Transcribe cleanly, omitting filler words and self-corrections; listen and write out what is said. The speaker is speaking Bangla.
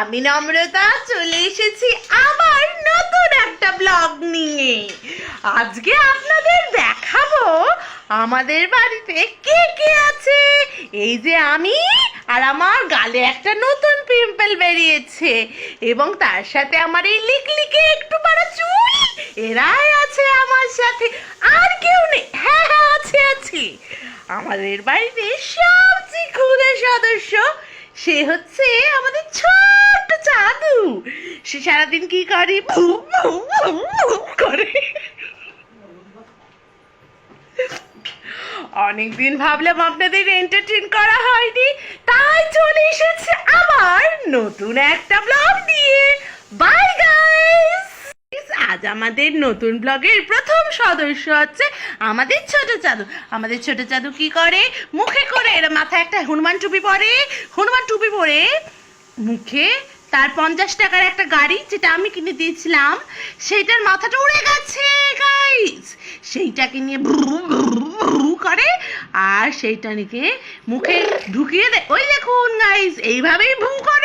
আমি নম্রতা চলে এসেছি আবার নতুন একটা ব্লগ নিয়ে। আজকে আপনাদের দেখাবো আমাদের বাড়িতে কে কে আছে। এই যে আমি, আর আমার গালে একটা নতুন পিম্পল বেরিয়েছে, এবং তার সাথে আমার এই লিকলিকে একটু বড় চুল, এরাই আছে আমার সাথে। আর কেউ নেই। হ্যাঁ হ্যাঁ, আছে। আমাদের বাড়িতে সবচেয়ে ক্ষুদে সদস্য, সে হচ্ছে আমাদের ছোট্ট চাদু। সে সারাদিন কি করে? ভু ভু ভু ভু করে। অনেকদিন ভাবলাম আপনাদের এন্টারটেইন করা হয়নি, তাই চলে এসেছে আবার নতুন একটা ব্লগ নিয়ে। Bye guys. আজ আমাদের নতুন ব্লগের প্রথম সদস্য হচ্ছে আমাদের ছোট চাদু। আমাদের ছোট চাদু কি করে? মুখে করে, এর মাথায় একটা হনুমান টুপি পরে মুখে তার 50 টাকার একটা গাড়ি, যেটা আমি কিনে দিয়েছিলাম, সেইটার মাথাটা উড়ে গেছে গাইস। সেইটাকে নিয়ে ভু করে, আর সেইটা নিয়ে মুখে ঢুকিয়ে দেয়। ওই দেখুন গাইস, এইভাবেই ভু করে।